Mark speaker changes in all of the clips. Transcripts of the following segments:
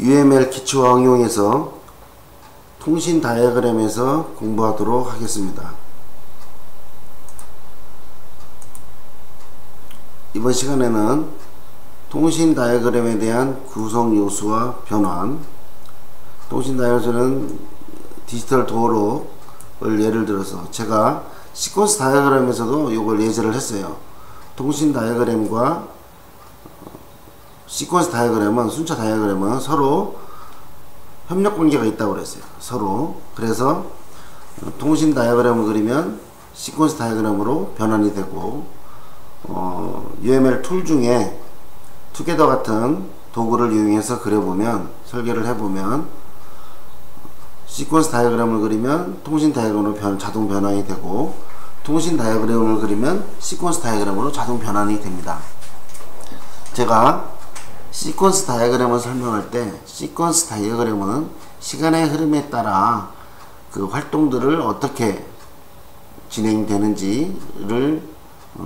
Speaker 1: UML 기초와 응용해서 통신 다이어그램에서 공부하도록 하겠습니다. 이번 시간에는 통신 다이어그램에 대한 구성 요소와 변환, 통신 다이어그램은 디지털 도어록을 예를 들어서 제가 시퀀스 다이어그램에서도 이걸 예제를 했어요. 통신 다이어그램과 시퀀스 다이어그램은, 순차 다이어그램은 서로 협력 관계가 있다고 그랬어요. 서로. 그래서 통신 다이어그램을 그리면 시퀀스 다이어그램으로 변환이 되고, UML 툴 중에 투게더 같은 도구를 이용해서 그려보면, 설계를 해보면 시퀀스 다이어그램을 그리면 통신 다이어그램으로 자동 변환이 되고, 통신 다이어그램을 그리면 시퀀스 다이어그램으로 자동 변환이 됩니다. 제가 시퀀스 다이어그램을 설명할 때, 시퀀스 다이어그램은 시간의 흐름에 따라 그 활동들을 어떻게 진행되는지를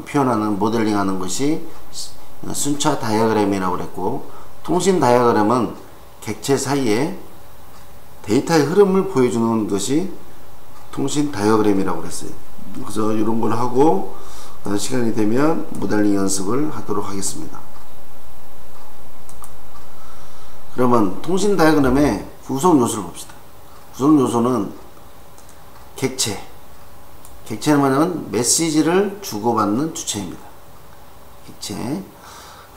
Speaker 1: 표현하는, 모델링하는 것이 순차 다이어그램이라고 그랬고, 통신 다이어그램은 객체 사이에 데이터의 흐름을 보여주는 것이 통신 다이어그램이라고 그랬어요. 그래서 이런 걸 하고 시간이 되면 모델링 연습을 하도록 하겠습니다. 그러면 통신 다이어그램의 구성 요소를 봅시다. 구성 요소는 객체. 객체는 메시지를 주고받는 주체입니다. 객체.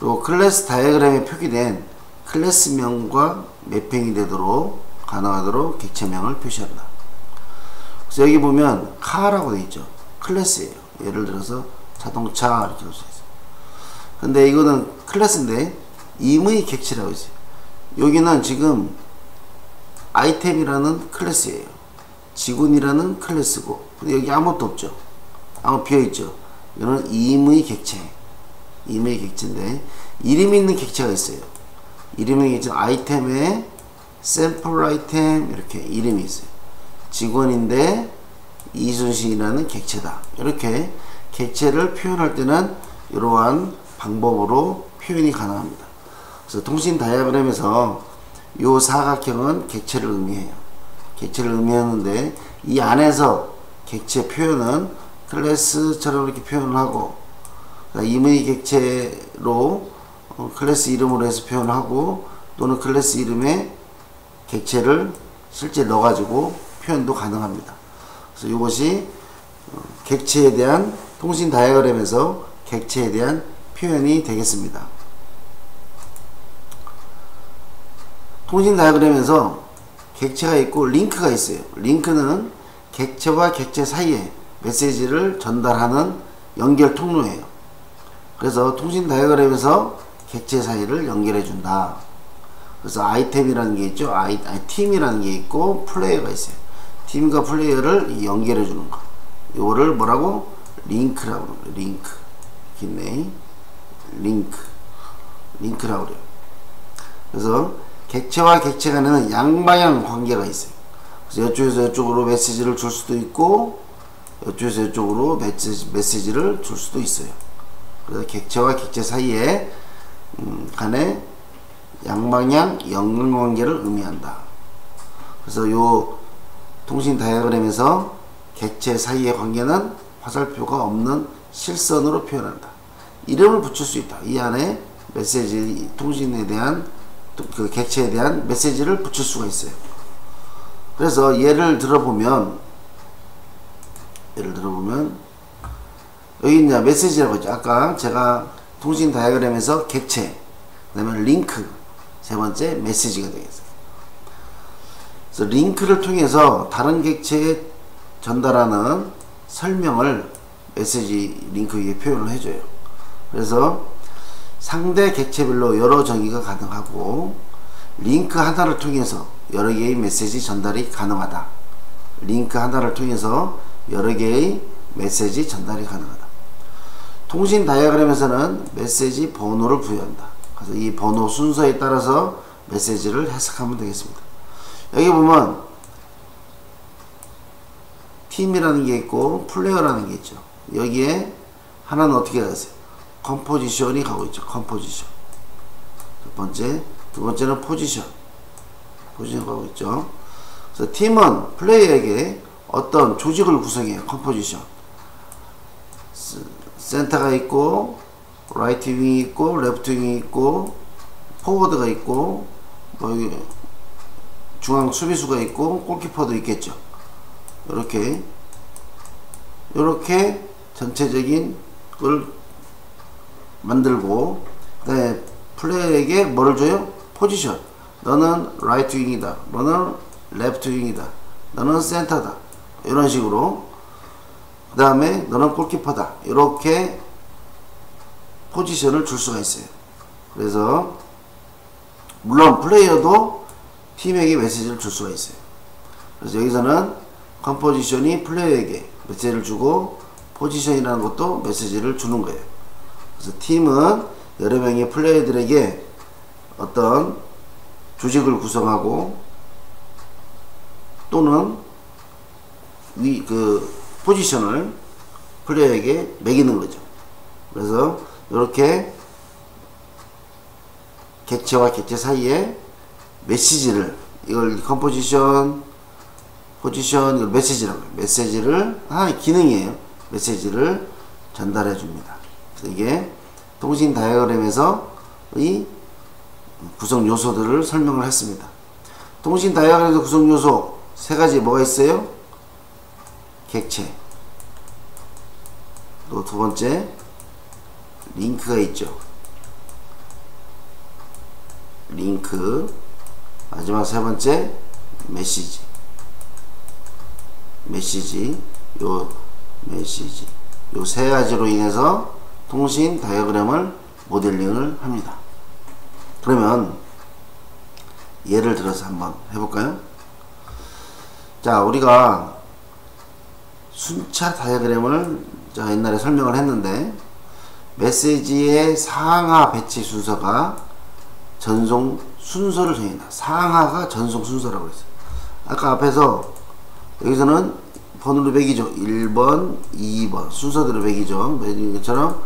Speaker 1: 그리고 클래스 다이어그램에 표기된 클래스명과 매핑이 되도록 가능하도록 객체명을 표시한다. 그래서 여기 보면 카라고 되어 있죠. 클래스예요. 예를 들어서 자동차 이렇게 할 수 있어요. 근데 이거는 클래스인데 임의 객체라고 있어요. 여기는 지금 아이템이라는 클래스예요. 직원이라는 클래스고, 근데 여기 아무것도 없죠. 아무 비어있죠. 이거는 임의 객체. 임의 객체인데 이름이 있는 객체가 있어요. 이름이 객체, 아이템에 샘플 아이템 이렇게 이름이 있어요. 직원인데 이순신이라는 객체다. 이렇게 객체를 표현할 때는 이러한 방법으로 표현이 가능합니다. 그래서 통신 다이어그램에서 이 사각형은 객체를 의미해요. 객체를 의미하는데 이 안에서 객체 표현은 클래스처럼 이렇게 표현을 하고, 임의 객체로 클래스 이름으로 해서 표현하고, 또는 클래스 이름에 객체를 실제 넣어가지고 표현도 가능합니다. 그래서 이것이 객체에 대한, 통신 다이어그램에서 객체에 대한 표현이 되겠습니다. 통신 다이어그램에서 객체가 있고 링크가 있어요. 링크는 객체와 객체 사이에 메시지를 전달하는 연결 통로예요. 그래서 통신 다이어그램에서 객체 사이를 연결해 준다. 그래서 아이템이라는 게 있죠. 팀이라는 게 있고 플레이어가 있어요. 팀과 플레이어를 연결해 주는 거. 이거를 뭐라고? 링크라고 그래요. 링크. 있네. 링크라고 그래요. 그래서 객체와 객체 간에는 양방향 관계가 있어요. 그래서 이쪽에서 이쪽으로 메시지를 줄 수도 있고, 이쪽에서 이쪽으로 메시지를 줄 수도 있어요. 그래서 객체와 객체 사이에 간에 양방향 연결관계를 의미한다. 그래서 요 통신 다이어그램에서 객체 사이의 관계는 화살표가 없는 실선으로 표현한다. 이름을 붙일 수 있다. 이 안에 메시지, 통신에 대한, 그 객체에 대한 메시지를 붙일 수가 있어요. 그래서 예를 들어보면 여기 이제 메시지라고 했죠. 아까 제가 통신 다이어그램에서 객체, 그 다음에 링크, 세 번째 메시지가 되겠어요. 그래서 링크를 통해서 다른 객체에 전달하는 설명을 메시지 링크 위에 표현을 해줘요. 그래서 상대 객체별로 여러 정의가 가능하고, 링크 하나를 통해서 여러 개의 메시지 전달이 가능하다. 링크 하나를 통해서 여러 개의 메시지 전달이 가능하다. 통신 다이어그램에서는 메시지 번호를 부여한다. 그래서 이 번호 순서에 따라서 메시지를 해석하면 되겠습니다. 여기 보면 팀이라는 게 있고 플레이어라는 게 있죠. 여기에 하나는 어떻게 가세요? 컴포지션이 가고 있죠. 컴포지션. 첫 번째, 두 번째는 포지션. 포지션 가고 있죠. 그래서 팀은 플레이어에게 어떤 조직을 구성해요. 컴포지션. 센터가 있고, 라이트 윙이 있고, 레프트 윙이 있고, 포워드가 있고, 뭐 여기 중앙 수비수가 있고, 골키퍼도 있겠죠. 이렇게 전체적인 걸 만들고, 그다음에 플레이어에게 뭐를 줘요? 포지션. 너는 라이트 윙이다. 너는 레프트 윙이다. 너는 센터다. 이런 식으로. 그 다음에 너는 골키퍼다. 이렇게 포지션을 줄 수가 있어요. 그래서 물론 플레이어도 팀에게 메시지를 줄 수가 있어요. 그래서 여기서는 컴포지션이 플레이어에게 메시지를 주고, 포지션이라는 것도 메시지를 주는 거예요. 그래서 팀은 여러 명의 플레이어들에게 어떤 조직을 구성하고, 또는 포지션을 플레이어에게 매기는 거죠. 그래서 이렇게 객체와 객체 사이에 메시지를, 이걸 컴포지션, 포지션, 이걸 메시지라고 해요. 메시지를, 하나의 기능이에요. 메시지를 전달해 줍니다. 그래서 이게 통신 다이어그램에서의 구성 요소들을 설명을 했습니다. 통신 다이어그램에서 구성 요소 세 가지 뭐가 있어요? 객체, 또 두 번째 링크가 있죠. 링크, 마지막 세 번째 메시지. 요 세 가지로 인해서 통신 다이어그램을 모델링을 합니다. 그러면 예를 들어서 한번 해볼까요? 자, 우리가 순차 다이어그램을 옛날에 설명을 했는데, 메시지의 상하 배치 순서가 전송 순서를 정한다. 상하가 전송 순서라고 했어요. 아까 앞에서 여기서는 번호로 매기죠. 1번, 2번 순서대로 매기죠. 매기는 것처럼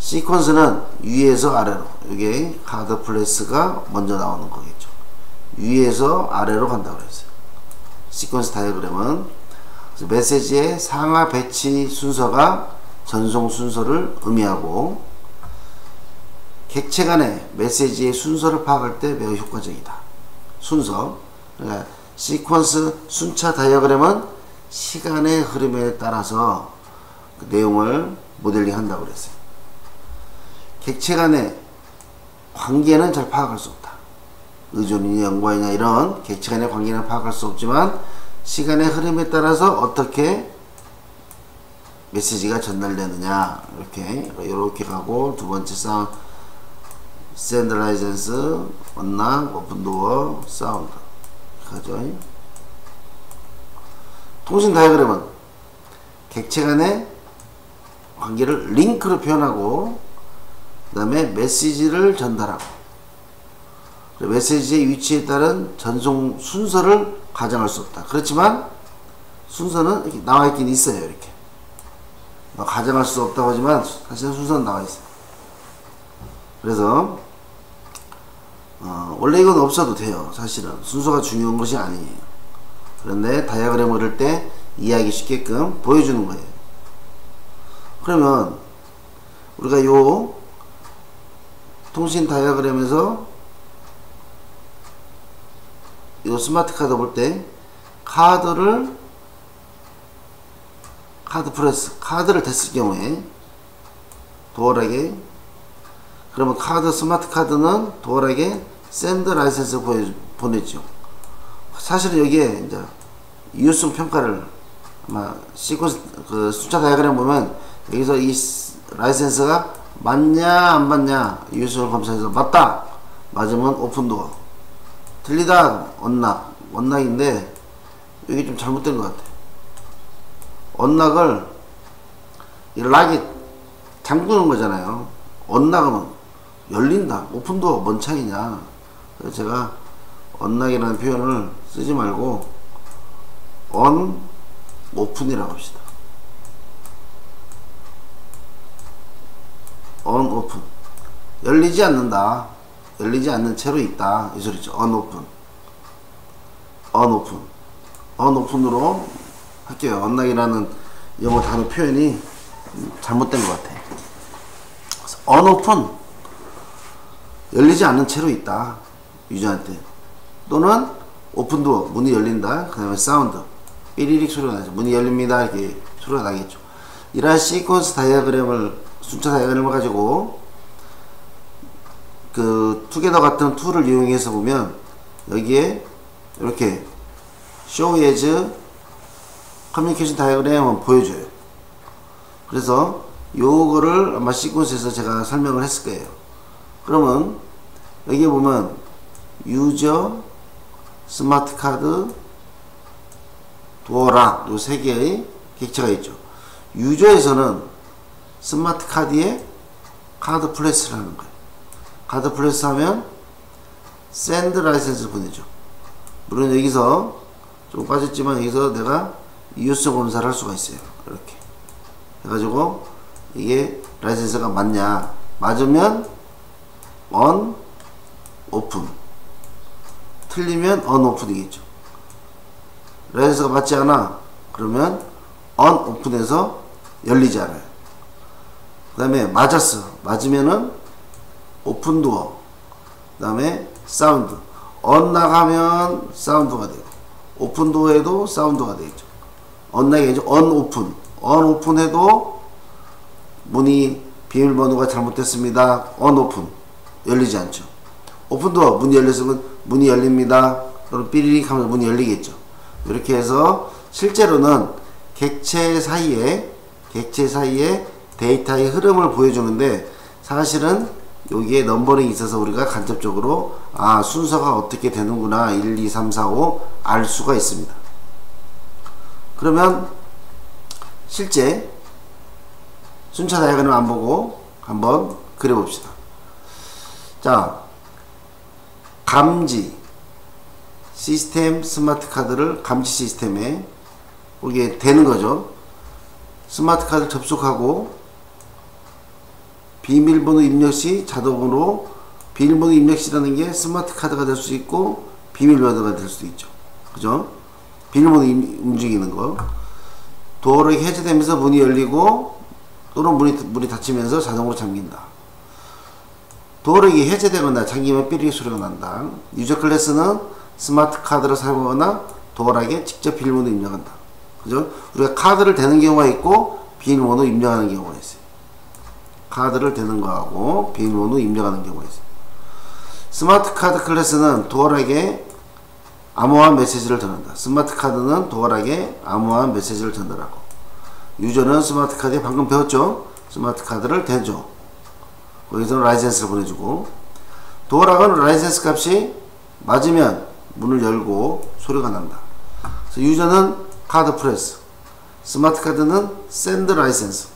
Speaker 1: 시퀀스는 위에서 아래로, 이게 하드 플레스가 먼저 나오는 거겠죠. 위에서 아래로 간다고 했어요. 시퀀스 다이어그램은 메시지의 상하 배치 순서가 전송 순서를 의미하고, 객체 간의 메시지의 순서를 파악할 때 매우 효과적이다. 순서. 그러니까 시퀀스 순차 다이어그램은 시간의 흐름에 따라서 그 내용을 모델링 한다고 그랬어요. 객체 간의 관계는 잘 파악할 수 없다. 의존이냐 연관이냐 이런 객체 간의 관계는 파악할 수 없지만, 시간의 흐름에 따라서 어떻게 메시지가 전달되느냐, 이렇게 가고, 두 번째 샌드 라이센스, 언락, 오픈도어, 사운드 가죠. 통신 다이어그램은 객체 간의 관계를 링크로 표현하고, 그 다음에 메시지를 전달하고, 메시지의 위치에 따른 전송 순서를 가정할 수 없다. 그렇지만 순서는 이렇게 나와 있긴 있어요. 이렇게 가정할 수 없다고 하지만 사실은 순서는 나와 있어요. 그래서 원래 이건 없어도 돼요. 사실은 순서가 중요한 것이 아니에요. 그런데 다이어그램을 그릴 때 이해하기 쉽게끔 보여주는 거예요. 그러면 우리가 요 통신 다이어그램에서 이 스마트 카드 볼 때 카드를 카드를 댔을 경우에 도어락에, 그러면 스마트 카드는 도어락에 샌드 라이센스 보냈죠. 사실은 여기에 이제 이율성 평가를 아마 시퀀스 숫자 다이어그램 보면 여기서 이 라이센스가 맞냐 안 맞냐 이율성을 검사해서 맞다 맞으면 오픈도어, 틀리다 언락인데 이게 좀 잘못된 것 같아. 언락을 이 락이 잠그는 거잖아요. 언락은 열린다. 오픈도어 뭔 차이냐. 그래서 제가 언락이라는 표현을 쓰지 말고 오픈이라고 합시다. 오픈. 열리지 않는다. 열리지 않는 채로 있다. 이 소리죠. 오픈. 언오픈. 언오픈으로 할게요. 언락이라는 영어 단어 표현이 잘못된 것 같아. 언오픈, 열리지 않는 채로 있다, 유저한테. 또는 오픈도어, 문이 열린다. 그 다음에 사운드, 삐리릭 소리가 나죠. 문이 열립니다, 이렇게 소리가 나겠죠. 이러한 시퀀스 다이어그램을, 순차 다이어그램을 가지고 그 투게더 같은 툴을 이용해서 보면 여기에 이렇게 show as 커뮤니케이션 다이어그램을 보여줘요. 그래서 요거를 아마 시퀀스에서 제가 설명을 했을 거예요. 그러면 여기에 보면 유저, 스마트 카드, 도어락, 요 세 개의 객체가 있죠. 유저에서는 스마트 카드에 카드 플래스를 하는 거예요. 카드 플래스 하면 샌드 라이센스를 보내죠. 물론 여기서 좀 빠졌지만 여기서 내가 이웃성 검사를 할 수가 있어요. 이렇게 해가지고 이게 라이센스가 맞냐, 맞으면 on, open, 틀리면 unopen이겠죠. 라이센스가 맞지 않아 그러면 unopen에서 열리지 않아요. 그 다음에 맞았어, 맞으면은 오픈도어, 그 다음에 사운드, 언락하면 사운드가 되고, 오픈도어에도 사운드가 되죠. 언락이 아니죠. 언오픈, 언오픈해도 문이 비밀번호가 잘못됐습니다, 언오픈, 열리지 않죠. 오픈도어, 문이 열렸으면 문이 열립니다, 그럼 삐리릭 하면 문이 열리겠죠. 이렇게 해서 실제로는 객체 사이에 데이터의 흐름을 보여주는데, 사실은 여기에 넘버링이 있어서 우리가 간접적으로 순서가 어떻게 되는구나, 1, 2, 3, 4, 5 알 수가 있습니다. 그러면 실제 순차 다이어그램 안 보고 한번 그려봅시다. 자, 감지 시스템, 스마트 카드를 감지 시스템에 이게 되는 거죠. 스마트 카드 접속하고 비밀번호 입력 시 자동으로, 비밀번호 입력 시라는 게 스마트 카드가 될 수 있고 비밀번호가 될 수도 있죠. 그죠? 비밀번호 움직이는 거. 도어락이 해제되면서 문이 열리고 또는 문이 닫히면서 자동으로 잠긴다. 도어락이 해제되거나 잠기면 삐리릭 소리가 난다. 유저 클래스는 스마트 카드를 사용하거나 도어락에 직접 비밀번호 입력한다. 그죠? 우리가 카드를 대는 경우가 있고 비밀번호 입력하는 경우가 있어요. 카드를 대는 거하고 비밀번호 입력하는 경우가 있어요. 스마트 카드 클래스는 도어락에 암호화 메시지를 전한다. 스마트 카드는 도어락에 암호화 메시지를 전달하고, 유저는 스마트 카드에 방금 배웠죠? 스마트 카드를 대죠. 거기서는 라이센스를 보내주고, 도어락은 라이센스 값이 맞으면 문을 열고 소리가 난다. 그래서 유저는 카드 프레스, 스마트 카드는 샌드 라이센스.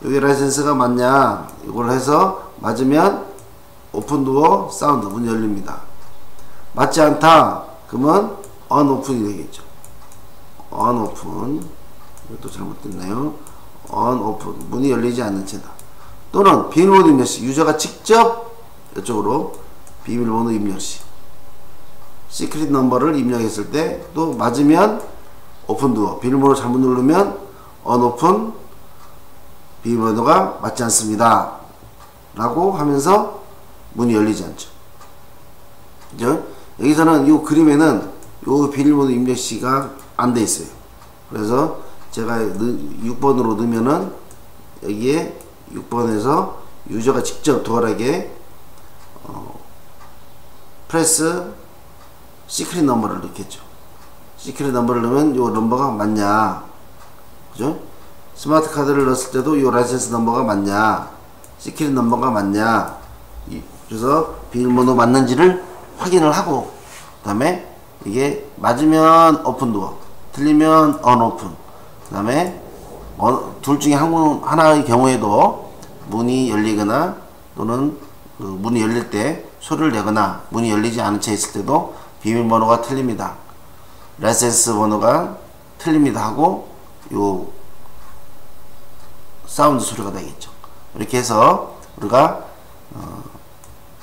Speaker 1: 여기 라이센스가 맞냐, 이걸 해서 맞으면 오픈도어, 사운드, 문 열립니다. 맞지 않다 그러면 언오픈이 되겠죠. 언오픈, 이것도 잘못됐네요. 언오픈, 문이 열리지 않는 채다. 또는 비밀번호 입력 시, 유저가 직접 이쪽으로 비밀번호 입력 시, 시크릿 넘버를 입력했을 때 또 맞으면 오픈도어, 비밀번호 잘못 누르면 언오픈, 비밀번호가 맞지 않습니다 라고 하면서 문이 열리지 않죠. 그죠? 여기서는 이 그림에는 이 비밀번호 입력 시가 안 돼 있어요. 그래서 제가 6번으로 넣으면은 여기에 6번에서 유저가 직접 도어락에 프레스 시크릿 넘버를 넣겠죠. 시크릿 넘버를 넣으면 이 넘버가 맞냐, 그죠? 스마트 카드를 넣었을 때도 이 라이센스 넘버가 맞냐, 시크릿 넘버가 맞냐, 그래서 비밀번호 맞는지를 확인을 하고, 그 다음에 이게 맞으면 오픈도어, 틀리면 언오픈, 그 다음에 둘 중에 하나의 경우에도 문이 열리거나 또는 그 문이 열릴 때 소리를 내거나 문이 열리지 않은 채 있을 때도 비밀번호가 틀립니다, 라이센스 번호가 틀립니다 하고 요 사운드 소리가 나겠죠. 이렇게 해서 우리가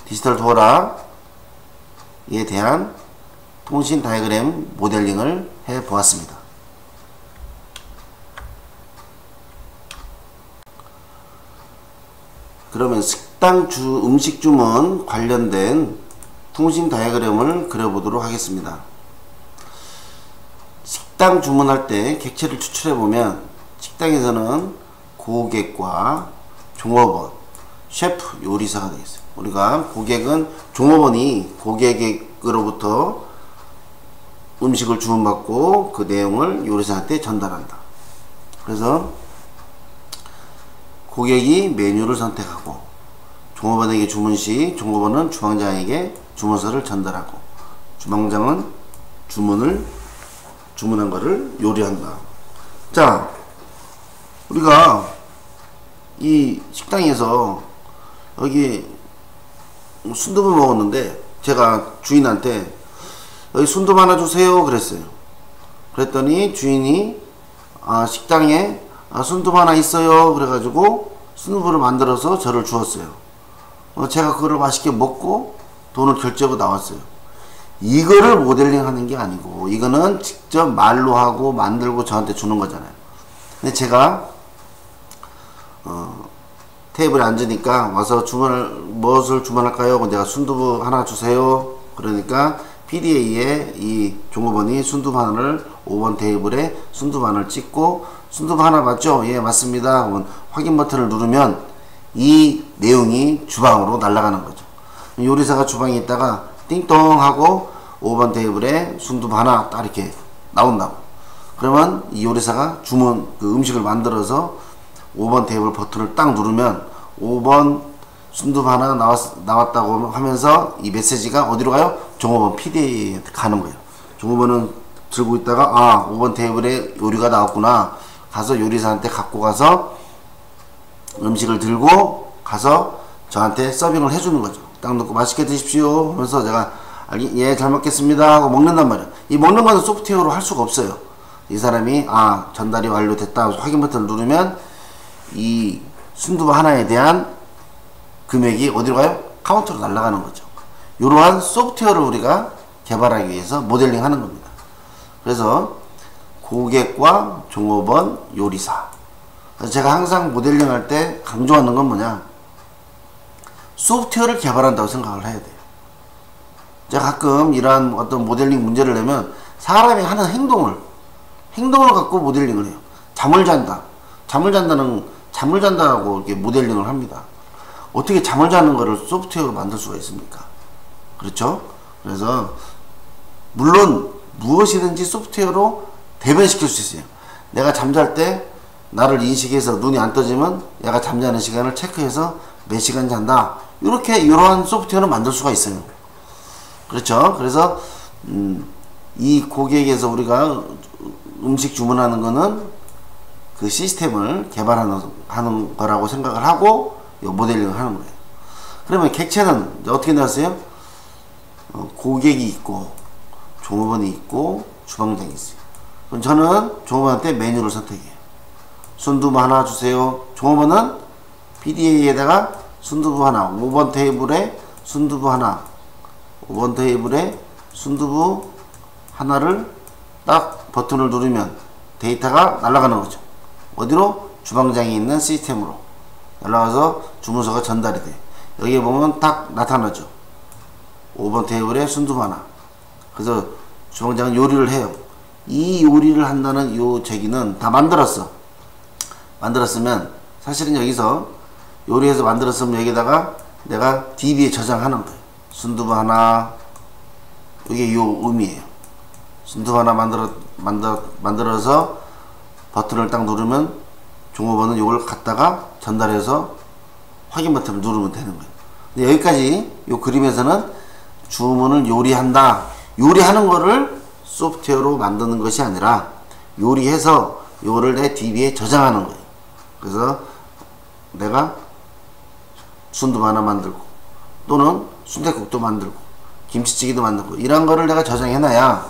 Speaker 1: 디지털 도어락에 대한 통신 다이어그램 모델링을 해 보았습니다. 그러면 식당 음식 주문 관련된 통신 다이어그램을 그려보도록 하겠습니다. 식당 주문할 때 객체를 추출해 보면 식당에서는 고객과 종업원, 셰프, 요리사가 되겠어요. 우리가 고객은 종업원이 고객으로부터 음식을 주문받고 그 내용을 요리사한테 전달한다. 그래서 고객이 메뉴를 선택하고 종업원에게 주문 시 종업원은 주방장에게 주문서를 전달하고 주방장은 주문한 거를 요리한다. 자, 우리가 이 식당에서 여기 순두부 먹었는데 제가 주인한테 여기 순두부 하나 주세요 그랬어요. 그랬더니 주인이 식당에 순두부 하나 있어요 그래가지고 순두부를 만들어서 저를 주었어요. 제가 그거를 맛있게 먹고 돈을 결제하고 나왔어요. 이거를 모델링 하는 게 아니고 이거는 직접 말로 하고 만들고 저한테 주는 거잖아요. 근데 제가 테이블에 앉으니까 와서 무엇을 주문할까요? 내가 순두부 하나 주세요. 그러니까 PDA에 이 종업원이 순두부 하나를 5번 테이블에 순두부 하나를 찍고 순두부 하나 맞죠? 예, 맞습니다. 그러면 확인 버튼을 누르면 이 내용이 주방으로 날아가는 거죠. 요리사가 주방에 있다가 띵동 하고 5번 테이블에 순두부 하나 딱 이렇게 나온다고. 그러면 이 요리사가 그 음식을 만들어서 5번 테이블 버튼을 딱 누르면 5번 순두부 하나 나왔다고 하면서 이 메시지가 어디로 가요? 종업원 PDA에 가는 거예요. 종업원은 들고 있다가 5번 테이블에 요리가 나왔구나. 가서 요리사한테 갖고 가서 음식을 들고 가서 저한테 서빙을 해주는 거죠. 딱 놓고 맛있게 드십시오 하면서 제가 예, 잘 먹겠습니다 하고 먹는단 말이에요. 이 먹는 거는 소프트웨어로 할 수가 없어요. 이 사람이 전달이 완료됐다 확인 버튼을 누르면 이 순두부 하나에 대한 금액이 어디로 가요? 카운터로 날아가는 거죠. 이러한 소프트웨어를 우리가 개발하기 위해서 모델링 하는 겁니다. 그래서 고객과 종업원, 요리사. 그래서 제가 항상 모델링 할 때 강조하는 건 뭐냐? 소프트웨어를 개발한다고 생각을 해야 돼요. 제가 가끔 이러한 어떤 모델링 문제를 내면 사람이 하는 행동을 갖고 모델링을 해요. 잠을 잔다고 이렇게 모델링을 합니다. 어떻게 잠을 자는 거를 소프트웨어로 만들 수가 있습니까? 그렇죠? 그래서 물론 무엇이든지 소프트웨어로 대변시킬 수 있어요. 내가 잠잘 때 나를 인식해서 눈이 안 떠지면 얘가 잠자는 시간을 체크해서 몇 시간 잔다. 이러한 소프트웨어를 만들 수가 있어요. 그렇죠? 그래서 이 고객에서 우리가 음식 주문하는 거는 그 시스템을 개발하는 거라고 생각을 하고 모델링을 하는 거예요. 그러면 객체는 어떻게 나왔어요? 고객이 있고 종업원이 있고 주방장이 있어요. 그럼 저는 종업원한테 메뉴를 선택해요. 순두부 하나 주세요. 종업원은 PDA에다가 순두부 하나 5번 테이블에 순두부 하나 5번 테이블에 순두부 하나를 딱 버튼을 누르면 데이터가 날아가는 거죠. 어디로? 주방장이 있는 시스템으로 날아가서 주문서가 전달이 돼. 여기에 보면 딱 나타나죠. 5번 테이블에 순두부 하나. 그래서 주방장은 요리를 해요. 이 요리를 한다는 요 제기는 다 만들었으면 사실은 여기서 요리해서 만들었으면 여기다가 내가 DB에 저장하는 거예요. 순두부 하나. 이게 요 의미예요. 순두부 하나 만들어서 버튼을 딱 누르면 종업원은 이걸 갖다가 전달해서 확인 버튼을 누르면 되는 거예요. 근데 여기까지 요 그림에서는 주문을 요리한다. 요리하는 거를 소프트웨어로 만드는 것이 아니라 요리해서 요거를 내 DB에 저장하는 거예요. 그래서 내가 순두부 하나 만들고 또는 순댓국도 만들고 김치찌개도 만들고 이런 거를 내가 저장해놔야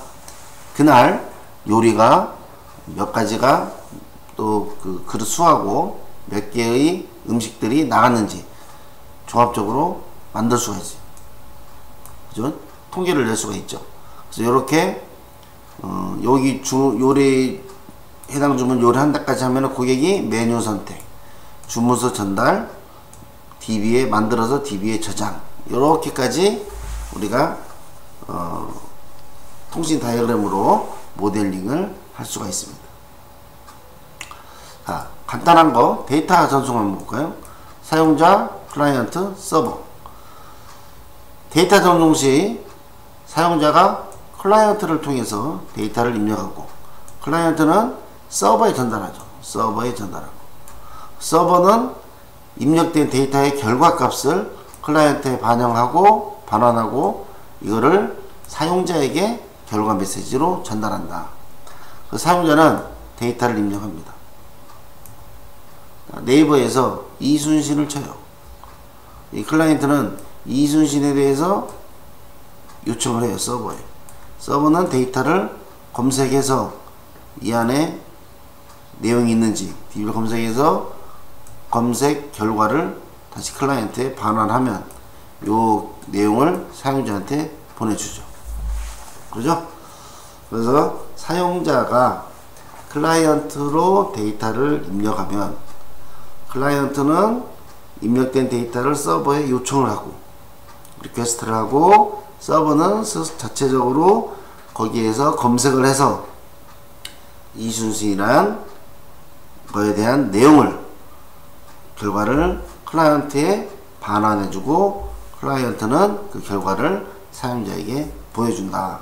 Speaker 1: 그날 요리가 몇 가지가 또 그 그릇 수하고 몇 개의 음식들이 나갔는지 종합적으로 만들 수가 있어요. 그죠? 통계를 낼 수가 있죠. 그래서 이렇게 여기 요리 해당 주문 요리한다까지 하면은 고객이 메뉴 선택, 주문서 전달, DB에 만들어서 DB에 저장, 이렇게까지 우리가 통신 다이어그램으로 모델링을 할 수가 있습니다. 자, 간단한 거 데이터 전송 한번 볼까요? 사용자, 클라이언트, 서버. 데이터 전송 시 사용자가 클라이언트를 통해서 데이터를 입력하고, 클라이언트는 서버에 전달하죠. 서버에 전달하고, 서버는 입력된 데이터의 결과값을 클라이언트에 반영하고 반환하고 이거를 사용자에게 결과 메시지로 전달한다. 그 사용자는 데이터를 입력합니다. 네이버에서 이순신을 쳐요. 이 클라이언트는 이순신에 대해서 요청을 해요. 서버에. 서버는 데이터를 검색해서 이 안에 내용이 있는지 DB를 검색해서 검색 결과를 다시 클라이언트에 반환하면 요 내용을 사용자한테 보내주죠. 그러죠? 그래서 사용자가 클라이언트로 데이터를 입력하면 클라이언트는 입력된 데이터를 서버에 요청을 하고 리퀘스트를 하고, 서버는 자체적으로 거기에서 검색을 해서 이순신이란 거에 대한 내용을, 결과를 클라이언트에 반환해주고 클라이언트는 그 결과를 사용자에게 보여준다.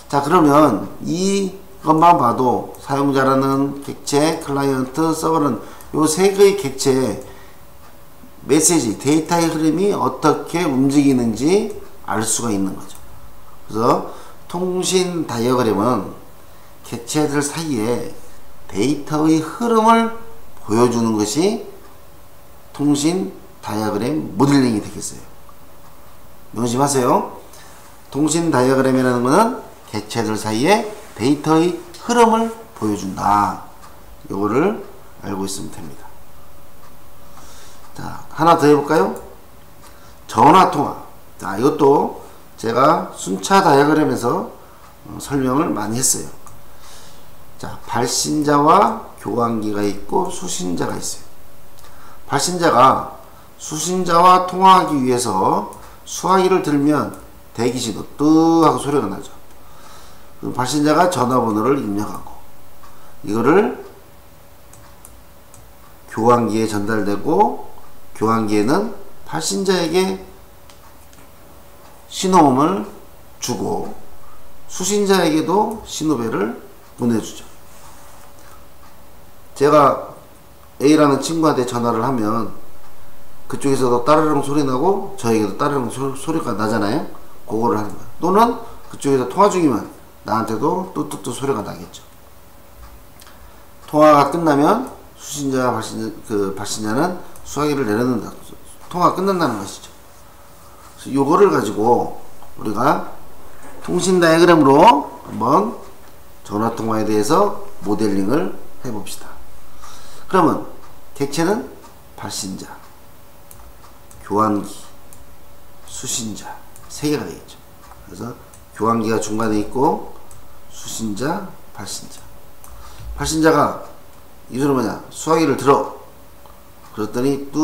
Speaker 1: 자, 그러면 이것만 봐도 사용자라는 객체, 클라이언트, 서버는 요 세 개의 객체의 메시지, 데이터의 흐름이 어떻게 움직이는지 알 수가 있는 거죠. 그래서 통신 다이어그램은 객체들 사이에 데이터의 흐름을 보여주는 것이 통신 다이어그램 모델링이 되겠어요. 명심하세요. 통신 다이어그램이라는 것은 객체들 사이에 데이터의 흐름을 보여준다. 요거를 알고 있으면 됩니다. 자, 하나 더 해볼까요? 전화통화. 자, 이것도 제가 순차 다이어그램에서 설명을 많이 했어요. 자, 발신자와 교환기가 있고 수신자가 있어요. 발신자가 수신자와 통화하기 위해서 수화기를 들면 대기신호 뜨 하고 소리가 나죠. 그럼 발신자가 전화번호를 입력하고 이거를 교환기에 전달되고, 교환기에는 발신자에게 신호음을 주고 수신자에게도 신호배를 보내주죠. 제가 A라는 친구한테 전화를 하면 그쪽에서도 따르릉 소리 나고 저에게도 따르릉 소리가 나잖아요. 그거를 하는 거예요. 또는 그쪽에서 통화 중이면 나한테도 뚜뚜뚜 소리가 나겠죠. 통화가 끝나면 수신자와 발신자는 수화기를 내려놓는다. 통화가 끝난다는 것이죠. 그래서 요거를 가지고 우리가 통신 다이어그램으로 한번 전화통화에 대해서 모델링을 해봅시다. 그러면 객체는 발신자, 교환기, 수신자 세 개가 되겠죠. 그래서 교환기가 중간에 있고 수신자, 발신자. 발신자가 이 소리 뭐냐? 수화기를 들어. 그랬더니 뚜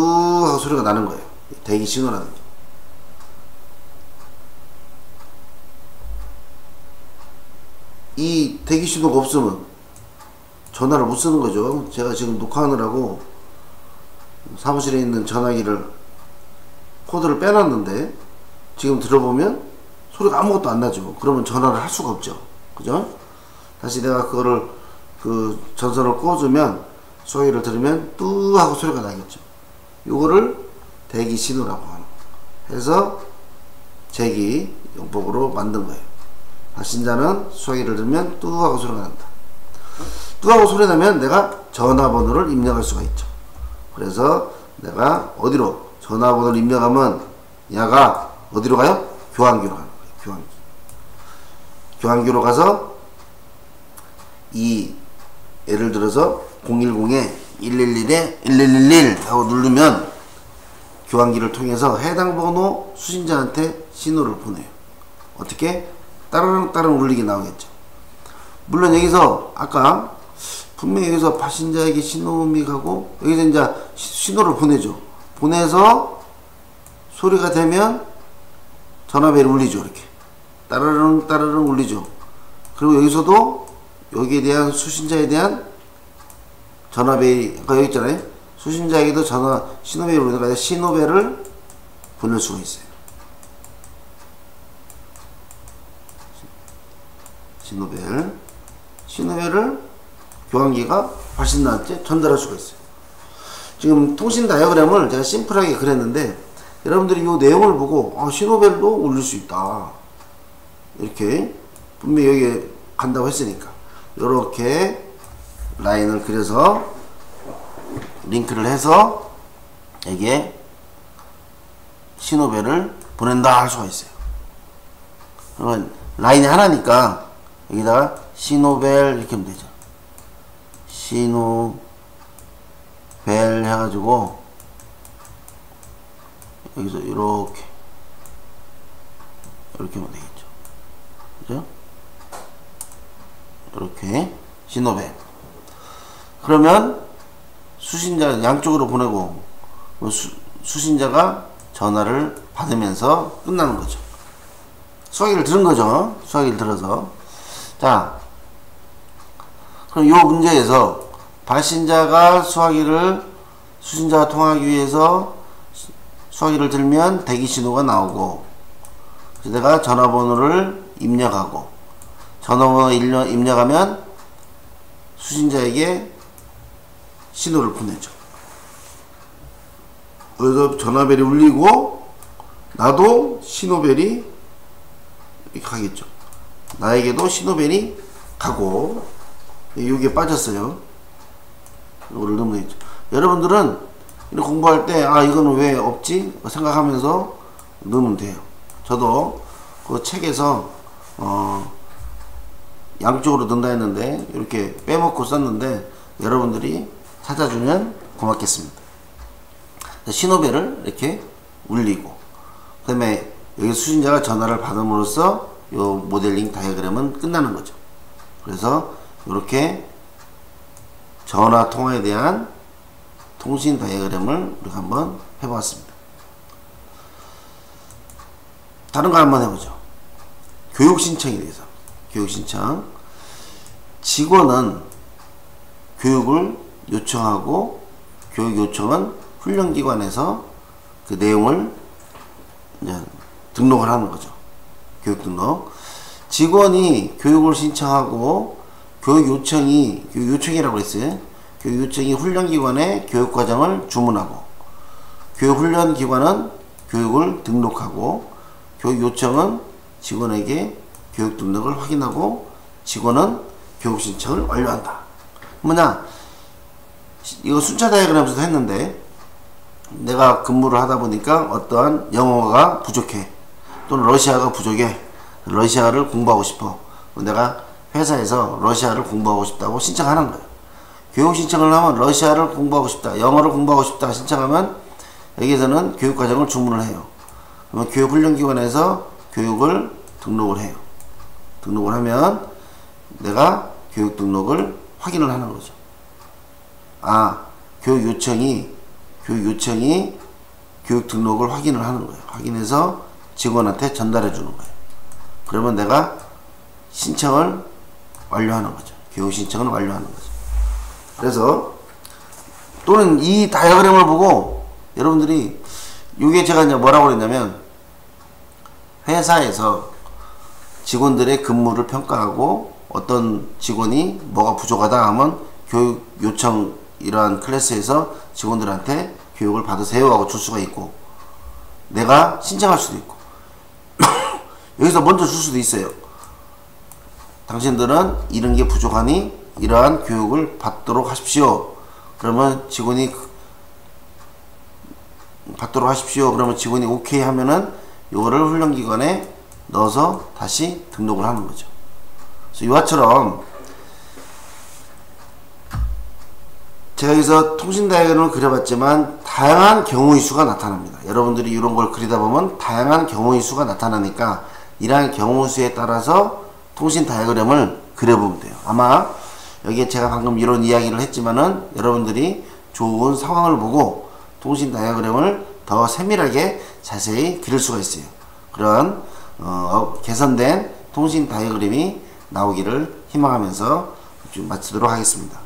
Speaker 1: 하고 소리가 나는 거예요. 대기 신호라는 게. 이 대기 신호가 없으면 전화를 못 쓰는 거죠. 제가 지금 녹화하느라고 사무실에 있는 전화기를 코드를 빼놨는데 지금 들어보면 소리가 아무것도 안 나죠. 그러면 전화를 할 수가 없죠. 그죠? 다시 내가 그거를 전선을 꽂으면 소리를 들으면 뚜 하고 소리가 나겠죠. 요거를 대기 신호라고 하는 거예요. 해서 제기 용법으로 만든 거예요. 발신자는 수화기를 들으면 뚜 하고 소리가 난다. 뚜 하고 소리 나면 내가 전화번호를 입력할 수가 있죠. 그래서 내가 어디로 전화번호를 입력하면 얘가 어디로 가요? 교환기로 가는 거예요. 교환기. 교환기로 가서 이 예를 들어서 010에 111에 1111 하고 누르면 교환기를 통해서 해당 번호 수신자한테 신호를 보내요. 어떻게? 따르릉 울리게 나오겠죠. 물론 여기서 아까 분명히 여기서 발신자에게 신호음이 가고 여기서 이제 신호를 보내죠. 보내서 소리가 되면 전화벨이 울리죠. 이렇게 따르릉 울리죠. 그리고 여기서도 여기에 대한 수신자에 대한 전화벨이 여기 있잖아요. 수신자에게도 신호벨이 울리니까 신호벨을 보낼 수가 있어요. 신호벨을 교환기가 발신자한테 전달할 수가 있어요. 지금 통신 다이어그램을 제가 심플하게 그렸는데 여러분들이 이 내용을 보고 신호벨도 울릴 수 있다. 이렇게 분명히 여기 간다고 했으니까 이렇게 라인을 그려서 링크를 해서 여기에 신호벨을 보낸다 할 수가 있어요. 그러면 라인이 하나니까 여기다가 신호벨 이렇게 하면 되죠. 신호벨 해가지고 여기서 이렇게 하면 되겠죠. 그죠? 이렇게 신호벨. 그러면 수신자 양쪽으로 보내고 수신자가 전화를 받으면서 끝나는 거죠. 수화기를 들은 거죠. 수화기를 들어서. 자, 그럼 이 문제에서 발신자가 수신자와 통화하기 위해서 수화기를 들면 대기 신호가 나오고, 내가 전화번호를 입력하고, 전화번호 입력하면 수신자에게 신호를 보내죠. 그래서 전화벨이 울리고, 나도 신호벨이 이렇게 가겠죠. 나에게도 신호벨이 가고, 여기에 빠졌어요. 이거를 넣으면 되겠죠. 여러분들은 공부할 때 이거는 왜 없지? 생각하면서 넣으면 돼요. 저도 그 책에서 양쪽으로 넣는다 했는데 이렇게 빼먹고 썼는데 여러분들이 찾아주면 고맙겠습니다. 신호벨을 이렇게 울리고, 그 다음에 여기 수신자가 전화를 받음으로써 이 모델링 다이어그램은 끝나는 거죠. 그래서 이렇게 전화 통화에 대한 통신 다이어그램을 우리가 한번 해보았습니다. 다른 거 한번 해보죠. 교육 신청에 대해서. 교육 신청. 직원은 교육을 요청하고, 교육 요청은 훈련기관에서 그 내용을 이제 등록을 하는 거죠. 교육 등록. 직원이 교육을 신청하고, 교육 요청이라고 했어요. 교육 요청이 훈련기관에 교육과정을 주문하고, 교육훈련기관은 교육을 등록하고, 교육 요청은 직원에게 교육 등록을 확인하고, 직원은 교육 신청을 완료한다. 뭐냐? 이거 순차 다이어그램에서도 했는데, 내가 근무를 하다 보니까 어떠한 영어가 부족해. 또는 러시아가 부족해. 러시아를 공부하고 싶어. 내가 회사에서 러시아를 공부하고 싶다고 신청하는 거예요. 교육 신청을 하면 러시아를 공부하고 싶다, 영어를 공부하고 싶다 신청하면 여기서는 교육과정을 주문을 해요. 그러면 교육훈련기관에서 교육을 등록을 해요. 등록을 하면 내가 교육 등록을 확인을 하는 거죠. 교육 요청이 교육 등록을 확인을 하는 거예요. 확인해서 직원한테 전달해 주는 거예요. 그러면 내가 신청을 완료하는 거죠. 교육 신청을 완료하는 거죠. 그래서 또는 이 다이어그램을 보고 여러분들이 이게 제가 이제 뭐라고 그랬냐면, 회사에서 직원들의 근무를 평가하고 어떤 직원이 뭐가 부족하다 하면 교육 요청 이러한 클래스에서 직원들한테 교육을 받으세요 하고 줄 수가 있고, 내가 신청할 수도 있고 여기서 먼저 줄 수도 있어요. 당신들은 이런 게 부족하니 이러한 교육을 받도록 하십시오. 그러면 직원이 받도록 하십시오. 그러면 직원이 오케이 하면은 이거를 훈련기관에 넣어서 다시 등록을 하는 거죠. 그래서 이와처럼 제가 여기서 통신 다이어그램을 그려봤지만 다양한 경우의 수가 나타납니다. 여러분들이 이런 걸 그리다 보면 다양한 경우의 수가 나타나니까 이러한 경우 수에 따라서 통신 다이어그램을 그려보면 돼요. 아마 여기에 제가 방금 이런 이야기를 했지만은 여러분들이 좋은 상황을 보고 통신 다이어그램을 더 세밀하게 자세히 그릴 수가 있어요. 그런 개선된 통신 다이어그램이 나오기를 희망하면서 좀 마치도록 하겠습니다.